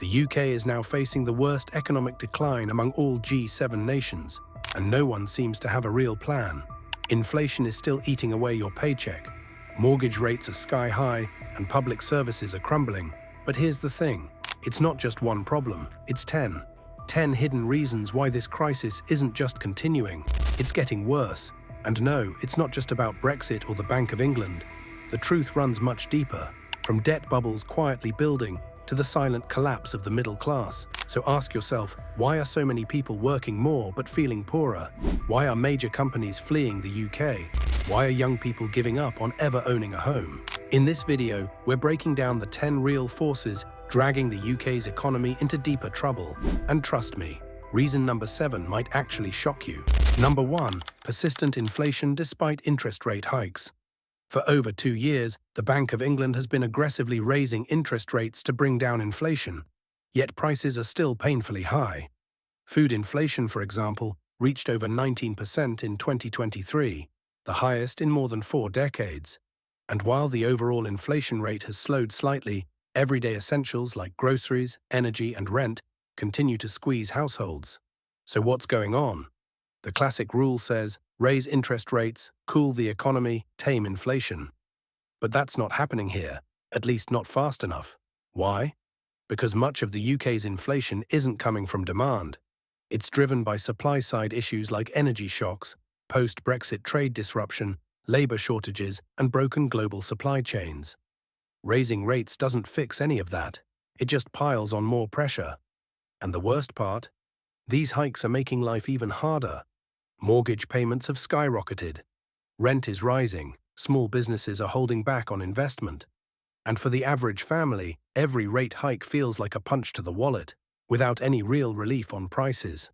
The UK is now facing the worst economic decline among all G7 nations, and no one seems to have a real plan. Inflation is still eating away your paycheck. Mortgage rates are sky high, and public services are crumbling. But here's the thing. It's not just one problem, it's 10. 10 hidden reasons why this crisis isn't just continuing, it's getting worse. And no, it's not just about Brexit or the Bank of England. The truth runs much deeper, from debt bubbles quietly building to the silent collapse of the middle class. So ask yourself, why are so many people working more but feeling poorer? Why are major companies fleeing the UK? Why are young people giving up on ever owning a home? In this video, we're breaking down the 10 real forces dragging the UK's economy into deeper trouble. And trust me, reason number 7 might actually shock you. Number 1, persistent inflation despite interest rate hikes. For over 2 years, the Bank of England has been aggressively raising interest rates to bring down inflation, yet prices are still painfully high. Food inflation, for example, reached over 19% in 2023, the highest in more than 4 decades. And while the overall inflation rate has slowed slightly, everyday essentials like groceries, energy, and rent continue to squeeze households. So what's going on? The classic rule says, raise interest rates, cool the economy, tame inflation. But that's not happening here, at least not fast enough. Why? Because much of the UK's inflation isn't coming from demand. It's driven by supply-side issues like energy shocks, post-Brexit trade disruption, labour shortages, and broken global supply chains. Raising rates doesn't fix any of that. It just piles on more pressure. And the worst part? These hikes are making life even harder. Mortgage payments have skyrocketed. Rent is rising. Small businesses are holding back on investment. And for the average family, every rate hike feels like a punch to the wallet, without any real relief on prices.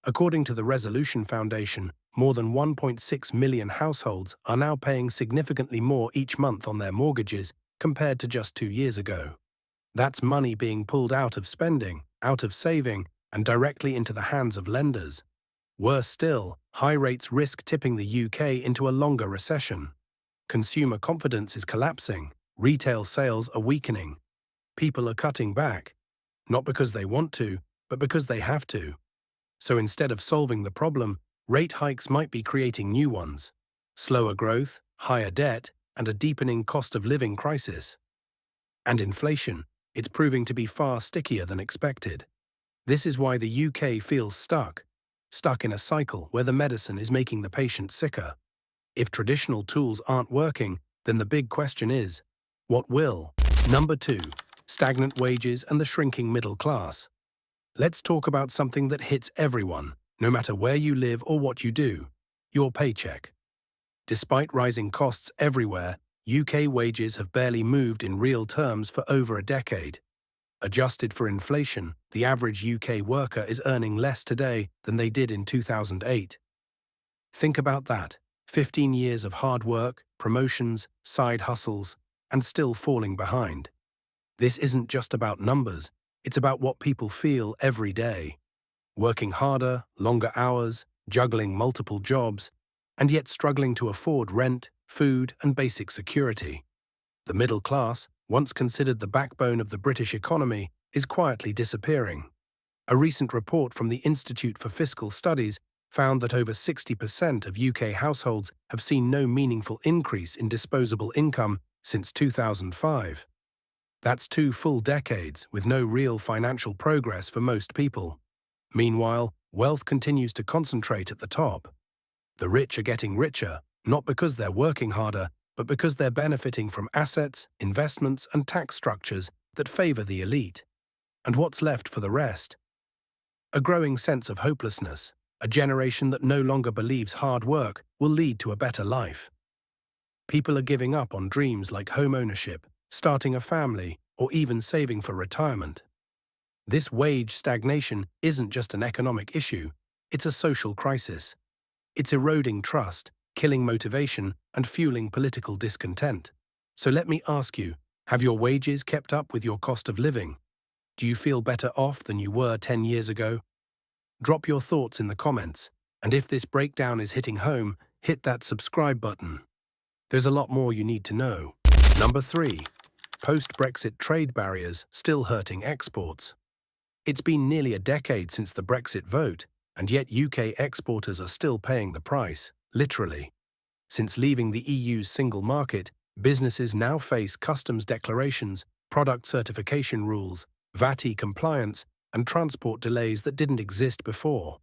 According to the Resolution Foundation, more than 1.6 million households are now paying significantly more each month on their mortgages compared to just 2 years ago. That's money being pulled out of spending, out of saving, and directly into the hands of lenders. Worse still, high rates risk tipping the UK into a longer recession. Consumer confidence is collapsing, retail sales are weakening. People are cutting back, not because they want to, but because they have to. So instead of solving the problem, rate hikes might be creating new ones. Slower growth, higher debt, and a deepening cost of living crisis. And inflation, it's proving to be far stickier than expected. This is why the UK feels stuck in a cycle where the medicine is making the patient sicker. If traditional tools aren't working, then the big question is, what will? Number 2, stagnant wages and the shrinking middle class. Let's talk about something that hits everyone, no matter where you live or what you do, your paycheck. Despite rising costs everywhere, UK wages have barely moved in real terms for over a decade. Adjusted for inflation, the average UK worker is earning less today than they did in 2008. Think about that. 15 years of hard work, promotions, side hustles, and still falling behind. This isn't just about numbers, it's about what people feel every day. Working harder, longer hours, juggling multiple jobs, and yet struggling to afford rent, food, and basic security. The middle class, once considered the backbone of the British economy, is quietly disappearing. A recent report from the Institute for Fiscal Studies found that over 60% of UK households have seen no meaningful increase in disposable income since 2005. That's 2 full decades with no real financial progress for most people. Meanwhile, wealth continues to concentrate at the top. The rich are getting richer, not because they're working harder, but because they're benefiting from assets, investments, and tax structures that favor the elite. And what's left for the rest? A growing sense of hopelessness, a generation that no longer believes hard work will lead to a better life. People are giving up on dreams like home ownership, starting a family, or even saving for retirement. This wage stagnation isn't just an economic issue, it's a social crisis. It's eroding trust, killing motivation, and fueling political discontent. So let me ask you, have your wages kept up with your cost of living? Do you feel better off than you were 10 years ago? Drop your thoughts in the comments, and if this breakdown is hitting home, hit that subscribe button. There's a lot more you need to know. Number 3. Post-Brexit trade barriers still hurting exports. It's been nearly a decade since the Brexit vote, and yet UK exporters are still paying the price, literally. Since leaving the EU's single market, businesses now face customs declarations, product certification rules, VAT compliance, and transport delays that didn't exist before.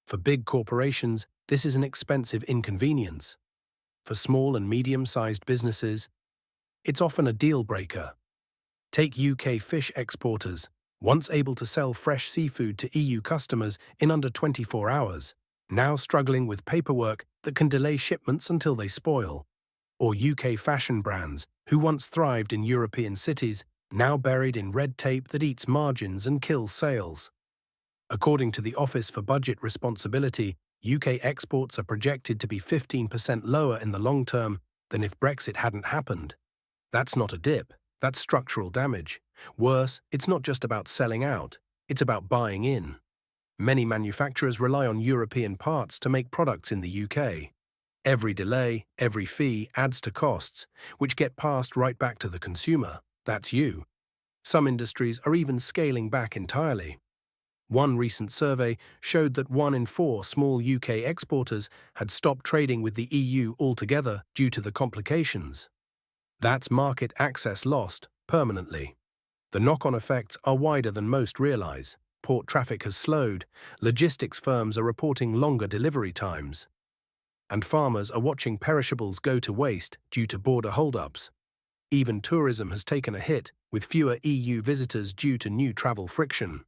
For big corporations, this is an expensive inconvenience. For small and medium-sized businesses, it's often a deal-breaker. Take UK fish exporters, once able to sell fresh seafood to EU customers in under 24 hours, now struggling with paperwork that can delay shipments until they spoil. Or UK fashion brands, who once thrived in European cities, now buried in red tape that eats margins and kills sales. According to the Office for Budget Responsibility, UK exports are projected to be 15% lower in the long term than if Brexit hadn't happened. That's not a dip, that's structural damage. Worse, it's not just about selling out, it's about buying in. Many manufacturers rely on European parts to make products in the UK. Every delay, every fee adds to costs, which get passed right back to the consumer. That's you. Some industries are even scaling back entirely. One recent survey showed that 1 in 4 small UK exporters had stopped trading with the EU altogether due to the complications. That's market access lost permanently. The knock-on effects are wider than most realize. Port traffic has slowed, logistics firms are reporting longer delivery times, and farmers are watching perishables go to waste due to border hold-ups. Even tourism has taken a hit, with fewer EU visitors due to new travel friction.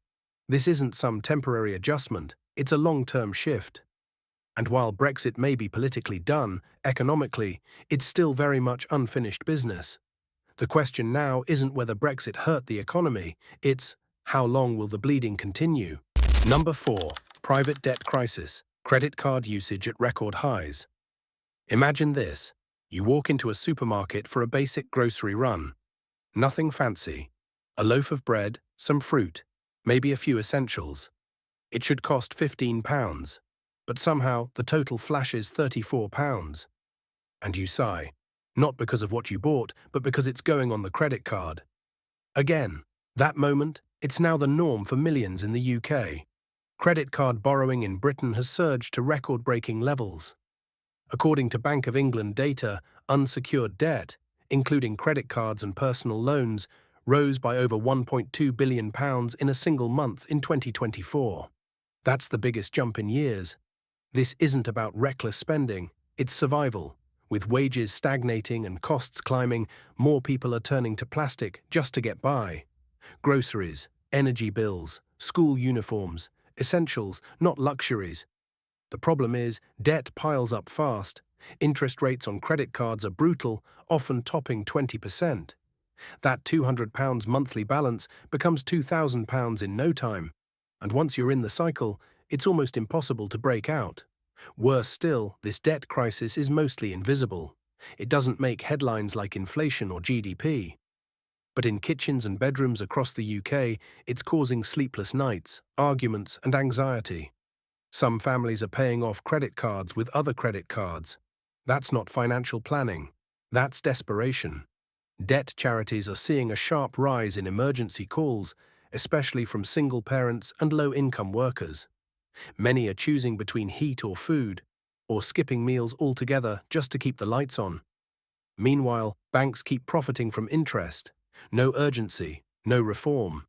This isn't some temporary adjustment, it's a long-term shift. And while Brexit may be politically done, economically, it's still very much unfinished business. The question now isn't whether Brexit hurt the economy, it's how long will the bleeding continue? Number 4. Private debt crisis. Credit card usage at record highs. Imagine this. You walk into a supermarket for a basic grocery run. Nothing fancy. A loaf of bread, some fruit, maybe a few essentials. It should cost £15, but somehow the total flashes £34. And you sigh, not because of what you bought, but because it's going on the credit card. Again, that moment, it's now the norm for millions in the UK. Credit card borrowing in Britain has surged to record-breaking levels. According to Bank of England data, unsecured debt, including credit cards and personal loans, rose by over £1.2 billion in a single month in 2024. That's the biggest jump in years. This isn't about reckless spending, it's survival. With wages stagnating and costs climbing, more people are turning to plastic just to get by. Groceries, energy bills, school uniforms, essentials, not luxuries. The problem is, debt piles up fast. Interest rates on credit cards are brutal, often topping 20%. That £200 monthly balance becomes £2,000 in no time. And once you're in the cycle, it's almost impossible to break out. Worse still, this debt crisis is mostly invisible. It doesn't make headlines like inflation or GDP. But in kitchens and bedrooms across the UK, it's causing sleepless nights, arguments, and anxiety. Some families are paying off credit cards with other credit cards. That's not financial planning. That's desperation. Debt charities are seeing a sharp rise in emergency calls, especially from single parents and low-income workers. Many are choosing between heat or food, or skipping meals altogether just to keep the lights on. Meanwhile, banks keep profiting from interest. No urgency, no reform.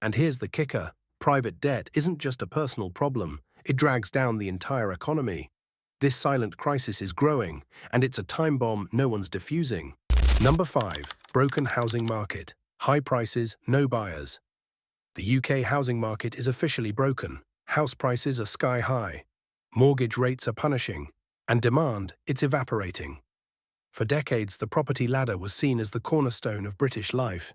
And here's the kicker. Private debt isn't just a personal problem, it drags down the entire economy. This silent crisis is growing, and it's a time bomb no one's diffusing. Number 5. Broken housing market. High prices, no buyers. The UK housing market is officially broken. House prices are sky high. Mortgage rates are punishing. And demand, it's evaporating. For decades, the property ladder was seen as the cornerstone of British life.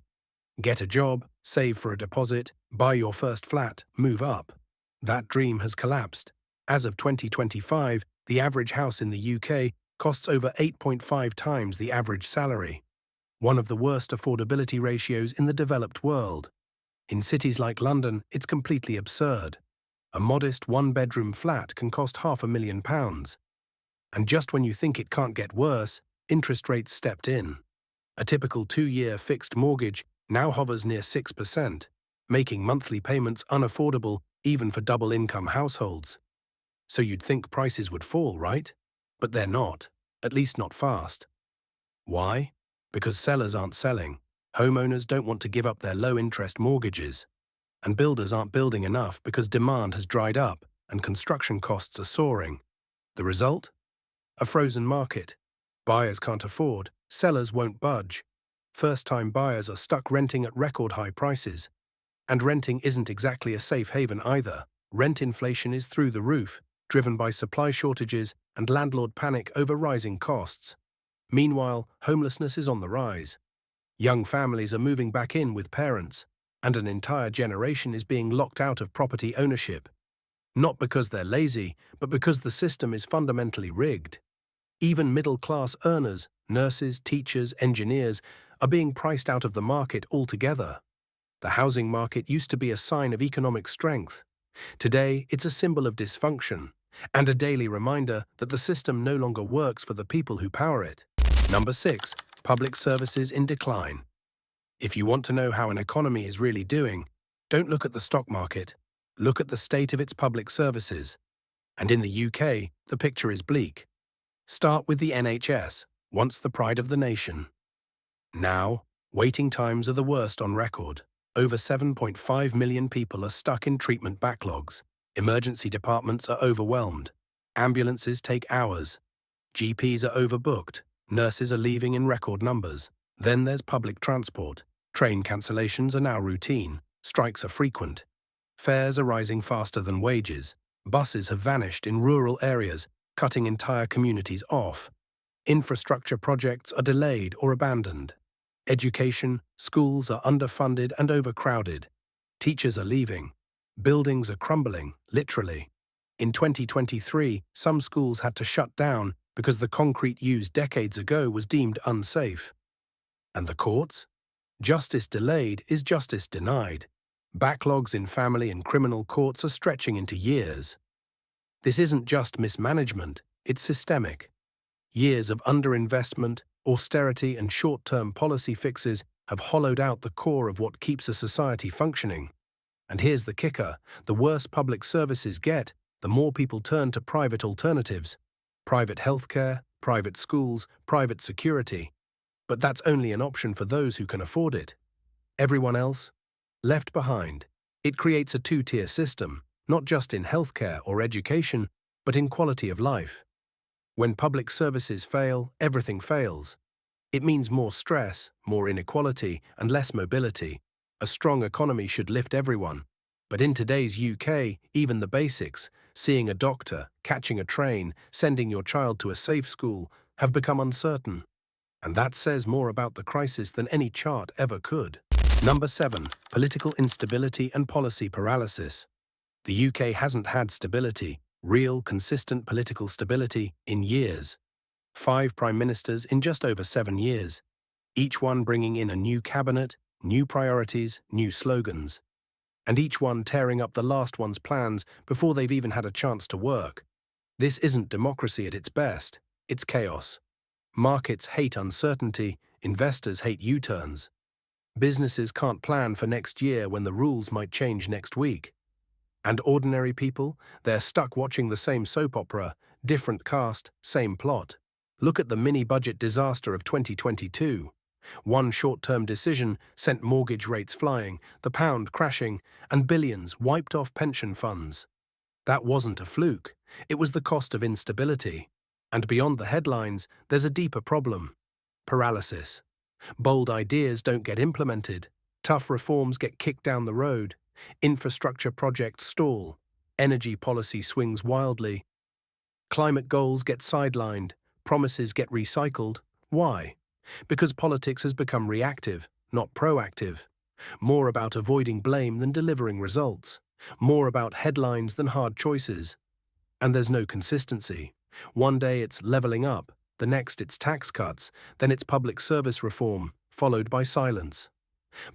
Get a job, save for a deposit, buy your first flat, move up. That dream has collapsed. As of 2025, the average house in the UK costs over 8.5 times the average salary. One of the worst affordability ratios in the developed world. In cities like London, it's completely absurd. A modest one-bedroom flat can cost £500,000. And just when you think it can't get worse, interest rates stepped in. A typical 2-year fixed mortgage now hovers near 6%, making monthly payments unaffordable even for double-income households. So you'd think prices would fall, right? But they're not, at least not fast. Why? Because sellers aren't selling, homeowners don't want to give up their low-interest mortgages, and builders aren't building enough because demand has dried up and construction costs are soaring. The result? A frozen market. Buyers can't afford, sellers won't budge. First-time buyers are stuck renting at record-high prices. And renting isn't exactly a safe haven either. Rent inflation is through the roof, driven by supply shortages and landlord panic over rising costs. Meanwhile, homelessness is on the rise. Young families are moving back in with parents, and an entire generation is being locked out of property ownership. Not because they're lazy, but because the system is fundamentally rigged. Even middle-class earners, nurses, teachers, engineers, are being priced out of the market altogether. The housing market used to be a sign of economic strength. Today, it's a symbol of dysfunction, and a daily reminder that the system no longer works for the people who power it. Number 6. Public services in decline. If you want to know how an economy is really doing, don't look at the stock market. Look at the state of its public services. And in the UK, the picture is bleak. Start with the NHS, once the pride of the nation. Now, waiting times are the worst on record. Over 7.5 million people are stuck in treatment backlogs. Emergency departments are overwhelmed. Ambulances take hours. GPs are overbooked. Nurses are leaving in record numbers. Then there's public transport. Train cancellations are now routine. Strikes are frequent. Fares are rising faster than wages. Buses have vanished in rural areas, cutting entire communities off. Infrastructure projects are delayed or abandoned. Education, schools are underfunded and overcrowded. Teachers are leaving. Buildings are crumbling, literally. In 2023, some schools had to shut down because the concrete used decades ago was deemed unsafe. And the courts? Justice delayed is justice denied. Backlogs in family and criminal courts are stretching into years. This isn't just mismanagement, it's systemic. Years of underinvestment, austerity and short-term policy fixes have hollowed out the core of what keeps a society functioning. And here's the kicker: the worse public services get, the more people turn to private alternatives. Private healthcare, private schools, private security. But that's only an option for those who can afford it. Everyone else? Left behind. It creates a two-tier system, not just in healthcare or education, but in quality of life. When public services fail, everything fails. It means more stress, more inequality, and less mobility. A strong economy should lift everyone. But in today's UK, even the basics, seeing a doctor, catching a train, sending your child to a safe school, have become uncertain. And that says more about the crisis than any chart ever could. Number 7. Political instability and policy paralysis. The UK hasn't had stability, real, consistent political stability, in years. 5 prime ministers in just over 7 years, each one bringing in a new cabinet, new priorities, new slogans, and each one tearing up the last one's plans before they've even had a chance to work. This isn't democracy at its best, it's chaos. Markets hate uncertainty, investors hate U-turns. Businesses can't plan for next year when the rules might change next week. And ordinary people, they're stuck watching the same soap opera, different cast, same plot. Look at the mini-budget disaster of 2022. One short-term decision sent mortgage rates flying, the pound crashing, and billions wiped off pension funds. That wasn't a fluke. It was the cost of instability. And beyond the headlines, there's a deeper problem: paralysis. Bold ideas don't get implemented. Tough reforms get kicked down the road. Infrastructure projects stall. Energy policy swings wildly. Climate goals get sidelined. Promises get recycled. Why? Because politics has become reactive, not proactive. More about avoiding blame than delivering results. More about headlines than hard choices. And there's no consistency. One day it's leveling up, the next it's tax cuts, then it's public service reform, followed by silence.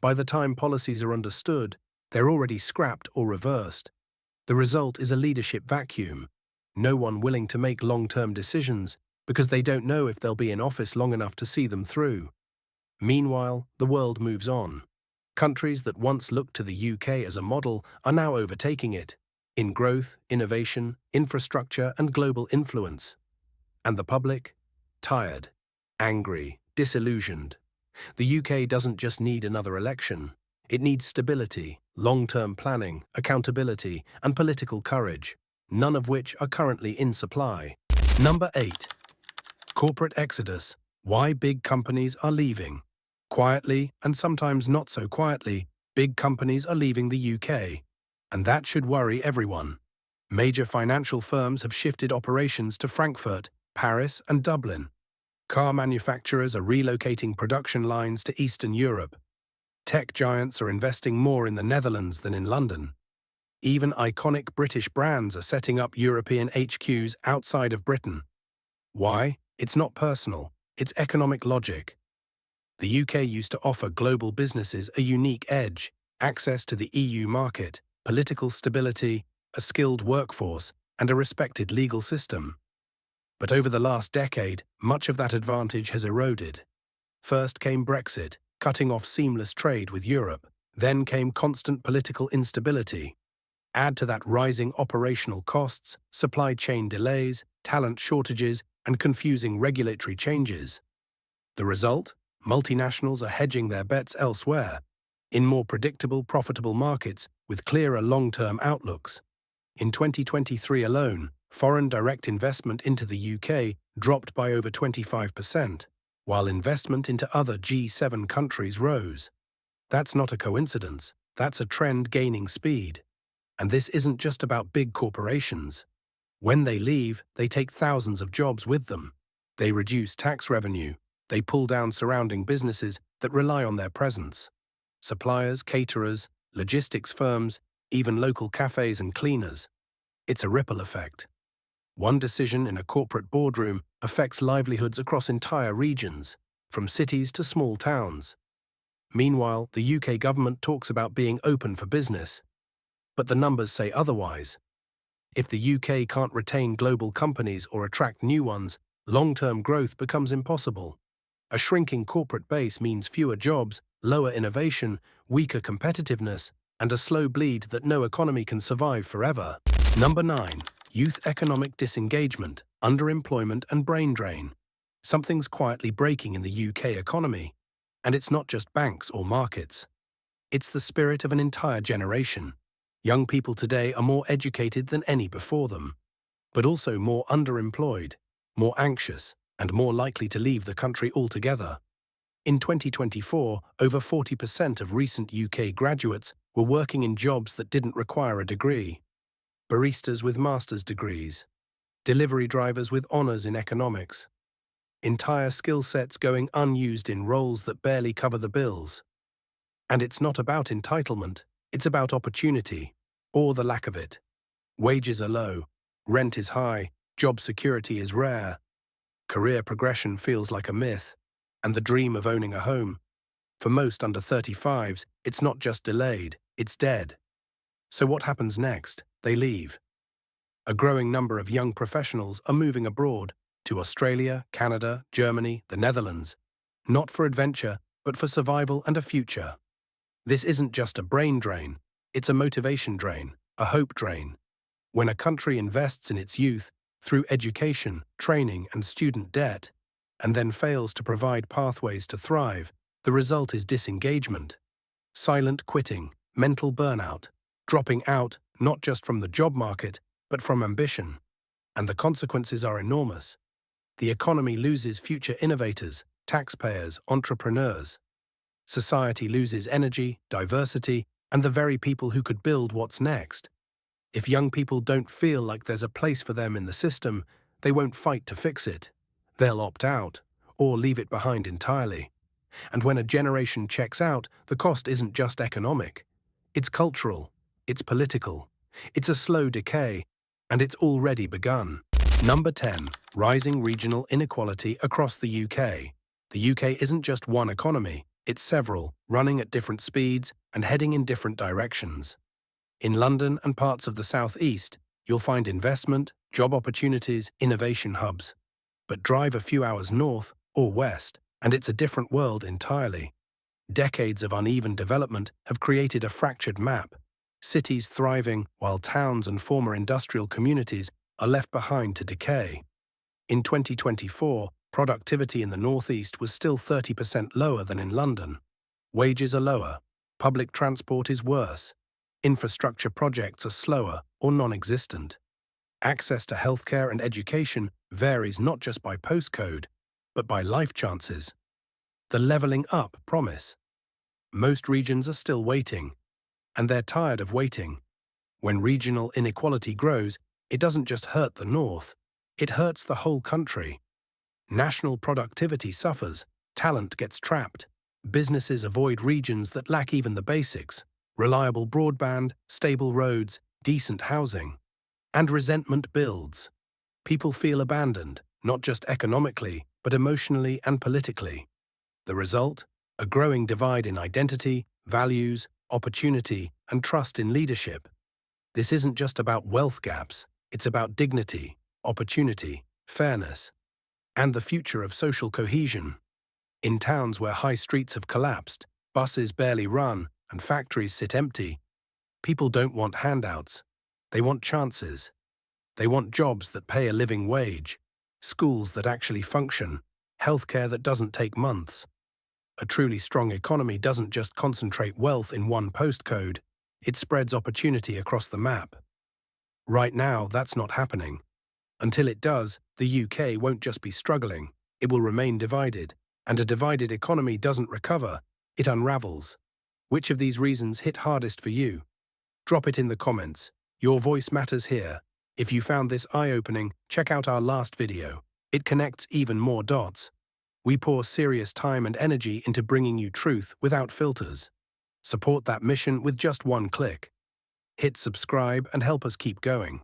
By the time policies are understood, they're already scrapped or reversed. The result is a leadership vacuum. No one willing to make long-term decisions because they don't know if they'll be in office long enough to see them through. Meanwhile, the world moves on. Countries that once looked to the UK as a model are now overtaking it in growth, innovation, infrastructure, and global influence. And the public? Tired, angry, disillusioned. The UK doesn't just need another election. It needs stability, long-term planning, accountability, and political courage, none of which are currently in supply. Number 8. Corporate exodus. Why big companies are leaving. Quietly, and sometimes not so quietly, big companies are leaving the UK. And that should worry everyone. Major financial firms have shifted operations to Frankfurt, Paris, and Dublin. Car manufacturers are relocating production lines to Eastern Europe. Tech giants are investing more in the Netherlands than in London. Even iconic British brands are setting up European HQs outside of Britain. Why? It's not personal, it's economic logic. The UK used to offer global businesses a unique edge, access to the EU market, political stability, a skilled workforce, and a respected legal system. But over the last decade, much of that advantage has eroded. First came Brexit, cutting off seamless trade with Europe. Then came constant political instability. Add to that rising operational costs, supply chain delays, talent shortages, and confusing regulatory changes. The result? Multinationals are hedging their bets elsewhere, in more predictable, profitable markets with clearer long-term outlooks. In 2023 alone, foreign direct investment into the UK dropped by over 25%, while investment into other G7 countries rose. That's not a coincidence, that's a trend gaining speed. And this isn't just about big corporations. When they leave, they take thousands of jobs with them. They reduce tax revenue. They pull down surrounding businesses that rely on their presence. Suppliers, caterers, logistics firms, even local cafes and cleaners. It's a ripple effect. One decision in a corporate boardroom affects livelihoods across entire regions, from cities to small towns. Meanwhile, the UK government talks about being open for business. But the numbers say otherwise. If the UK can't retain global companies or attract new ones, long-term growth becomes impossible. A shrinking corporate base means fewer jobs, lower innovation, weaker competitiveness, and a slow bleed that no economy can survive forever. Number 9. Youth economic disengagement, underemployment and brain drain. Something's quietly breaking in the UK economy. And it's not just banks or markets. It's the spirit of an entire generation. Young people today are more educated than any before them, but also more underemployed, more anxious, and more likely to leave the country altogether. In 2024, over 40% of recent UK graduates were working in jobs that didn't require a degree. Baristas with master's degrees, delivery drivers with honours in economics, entire skill sets going unused in roles that barely cover the bills. And it's not about entitlement, it's about opportunity, or the lack of it. Wages are low, rent is high, job security is rare. Career progression feels like a myth, and the dream of owning a home. For most under 35s, it's not just delayed, it's dead. So what happens next? They leave. A growing number of young professionals are moving abroad, to Australia, Canada, Germany, the Netherlands. Not for adventure, but for survival and a future. This isn't just a brain drain, it's a motivation drain, a hope drain. When a country invests in its youth, through education, training, and student debt, and then fails to provide pathways to thrive, the result is disengagement. Silent quitting, mental burnout, dropping out not just from the job market, but from ambition. And the consequences are enormous. The economy loses future innovators, taxpayers, entrepreneurs. Society loses energy, diversity, and the very people who could build what's next. If young people don't feel like there's a place for them in the system, they won't fight to fix it. They'll opt out, or leave it behind entirely. And when a generation checks out, the cost isn't just economic. It's cultural, it's political, it's a slow decay, and it's already begun. Number 10. Rising regional inequality across the UK. The UK isn't just one economy, it's several, running at different speeds and heading in different directions. In London and parts of the South East, you'll find investment, job opportunities, innovation hubs. But drive a few hours north or west, And it's a different world entirely. Decades of uneven development have created a fractured map, cities thriving while towns and former industrial communities are left behind to decay. In 2024, productivity in the Northeast was still 30% lower than in London. Wages are lower, public transport is worse, infrastructure projects are slower or non-existent. Access to healthcare and education varies not just by postcode, but by life chances. The levelling up promise. Most regions are still waiting, and they're tired of waiting. When regional inequality grows, it doesn't just hurt the North, it hurts the whole country. National productivity suffers, talent gets trapped, businesses avoid regions that lack even the basics: reliable broadband, stable roads, decent housing. And resentment builds. People feel abandoned, not just economically, but emotionally and politically. The result? A growing divide in identity, values, opportunity, and trust in leadership. This isn't just about wealth gaps, it's about dignity, opportunity, fairness, and the future of social cohesion. In towns where high streets have collapsed, buses barely run, and factories sit empty, people don't want handouts. They want chances. They want jobs that pay a living wage, schools that actually function, healthcare that doesn't take months. A truly strong economy doesn't just concentrate wealth in one postcode, it spreads opportunity across the map. Right now, that's not happening. Until it does, the UK won't just be struggling, it will remain divided. And a divided economy doesn't recover, it unravels. Which of these reasons hit hardest for you? Drop it in the comments. Your voice matters here. If you found this eye-opening, check out our last video. It connects even more dots. We pour serious time and energy into bringing you truth without filters. Support that mission with just one click. Hit subscribe and help us keep going.